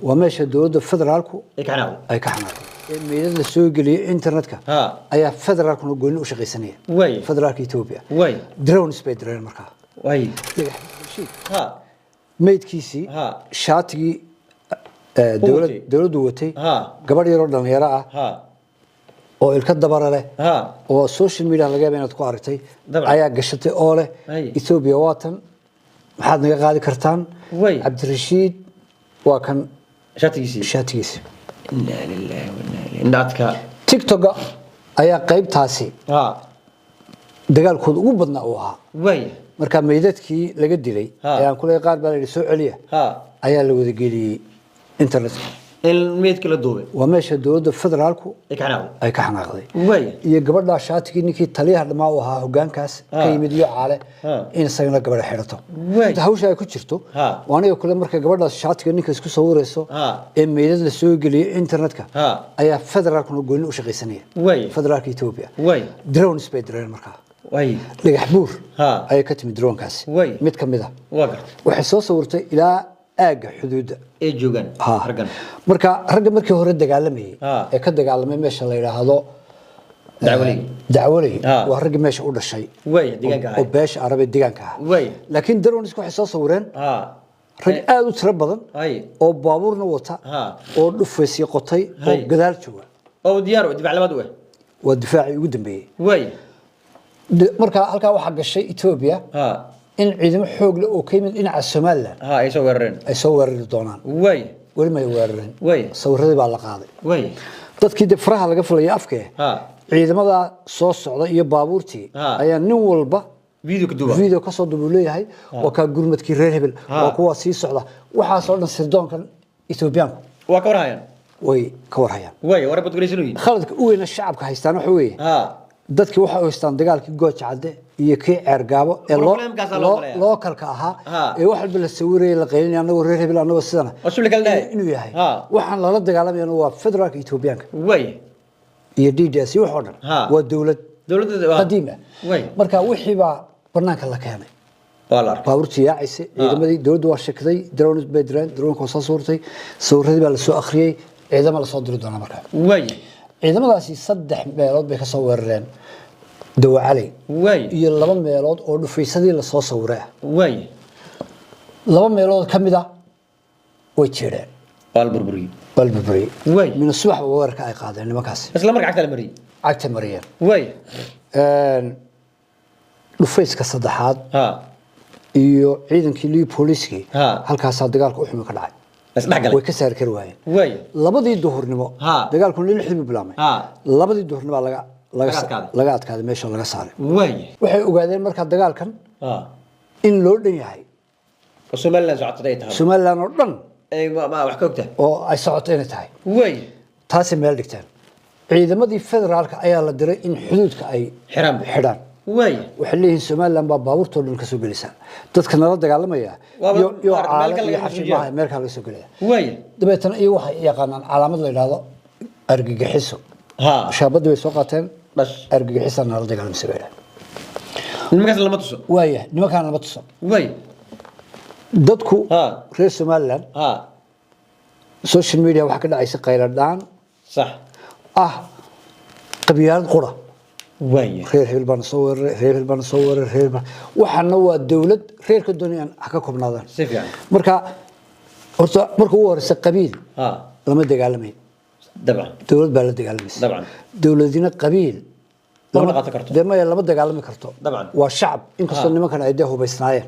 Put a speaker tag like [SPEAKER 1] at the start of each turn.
[SPEAKER 1] وماشي دولة فدرالكو أي كحنا ميلاد السوق اللي إنترنتك أي فدرالكو نقول وش غيسانية فدرالك إثيوبيا درون سبيدر المركا ميد كيسي شاتي دولة دوتي قبل يرد الميراء oo ilka dabarale oo social media laga yaabay inaad ku aragtay ayaa gashatay oo leh Ethiopia waatan maxaad naga qaadi kartaan Cabdirashiid waa kan shatigiisi
[SPEAKER 2] inna lillahi wa inna ilayhi indadka
[SPEAKER 1] TikTok ayaa qaybtaasi dagaalkooda ugu badnaa oo ahaa marka meydadkii laga dilay ayaan kulay qaar baa la soo celiya ayaa la wada geliyay internet
[SPEAKER 2] الميت كلا دوبي
[SPEAKER 1] وماشي دولة فدرالكو أي كحناقضي iyo gabadha shaatiga ninkii taliyaha dhamaa u ahaa hogaankaas ka yimid iyo caale in sayna gabadha xirato hawsha ay ku jirto waana kale marka gabadha shaatiga ninka isku sawirayso ee meedad la soo geliyay internetka ayaa federaalku gooni u shaqaysanaya federaalka Ethiopia drone spider marka dhagax buur ay ka timid drone-kaas mid kamid ah waxay soo sawirtay ilaa aaga xuduuda
[SPEAKER 2] ee joogan
[SPEAKER 1] raggan markii hore dagaalamay ee ka dagaalamay meesha la yiraahdo dacwaley waa rag meesha u dhashay
[SPEAKER 2] deegaanka
[SPEAKER 1] oo beesha arabe deegaanka laakiin darooniska waxay soo sawireen rag aad u tiro badan oo baabuurna wata oo dhufeysii qotay oo gadaal jooga
[SPEAKER 2] oo diyaar u difaac labaad
[SPEAKER 1] waa difaaci ugu dambeeyay marka halka waxa gashay Ethiopia in ciidamo xoog leh oo ka yimid dhinaca Soomaaliland ay soo weerareen doonaan wali ma weerareen sawirradii baa la qaaday dadkii difraha laga fulay afkee ciidamada soo socda iyo baabuurtii ayaa nin walba video ka soo duuleeyahay oo ka gurmadkii reer hebel oo kuwa sii socda waxa soo dhan sirdoonkan Ethiopiaanku
[SPEAKER 2] waa ka warhayaan
[SPEAKER 1] way ka warhayaan
[SPEAKER 2] warabad guleysanayn
[SPEAKER 1] khaladka u weyn shacabka haystaan waxa weeye dadkii waxa ay haystaan dagaalkii gooja cadde iyo kii ceergaabo ee loo kalka ahaa ee wax walba la sawiray la qeynay anagoo reer hebel anagoo sidana inuu yahay waxaan lala dagaalamayna waa federaalka Ethiopiaanka iyo DDS wax oo dhan waa dawlad qadiima marka wixii baa barnaanka la keenay baabuurtii yaacayse ciidamadii dawladdu waa shakday drone bedran drone-ka soo suurtay sawirradii baa la soo akhriyay ciidamada la soo diri doona marka ciidamadaasi 3 meelood bay ka soo weerareen dawacalay iyo 2 meelood oo dhufaysadii la soo sawiray 2 meelood kamida way jireen balburburi min subax weerarka ay qaadeen nimankaas
[SPEAKER 2] isla markaa
[SPEAKER 1] cagta mariyeen dhufayska saddexaad iyo ciidankii lii booliiskii halkaas dagaalku u xumi ka dhacay way ka saar kar waayeen labadii duhurnimo dagaalku lixdii bilaamay labadii duhurnimo laga adkaaday meesha laga saaray waxay ogaadeen marka dagaalkan in loo dhan yahay Soomaaliland oo dhan
[SPEAKER 2] ay wax ka ogtahay
[SPEAKER 1] oo ay socoto inay tahay taasi meel dhigteen ciidamadii federaalka ayaa la diray in xuduudka ay xidhaan waxay leeyihiin Soomaaliland baa baabuurtoo dhan ka soo gelisay dadka nala dagaalamaya iyo caalamka iyo xafiimaha Ameerika laga soo gelaya dabeetana iyo waxay yaqaanaan calaamad la yiraahdo argagixiso shaabadu way soo qaateen bas argagixiso nala dagaalamay
[SPEAKER 2] nimankaas lama tuso
[SPEAKER 1] nimankaan lama tuso dadku reer Soomaaliland social media waxa ka dhacaysa qayladaan
[SPEAKER 2] sax
[SPEAKER 1] qabyaalad qura reer hebel baan soo weerar waxana waa dawlad reerka doonayaan ka koobnaadaan
[SPEAKER 2] si fiican
[SPEAKER 1] marka horta markuu horeysa qabiil lama dagaalamay
[SPEAKER 2] dabcan
[SPEAKER 1] dawlad baa la dagaalamaysa
[SPEAKER 2] dabcan
[SPEAKER 1] dawladina qabiil
[SPEAKER 2] lama qaato karto
[SPEAKER 1] deemay lama dagaalami karto
[SPEAKER 2] dabcan
[SPEAKER 1] waa shacab inkastoo nimankan ay hubaysnaayeen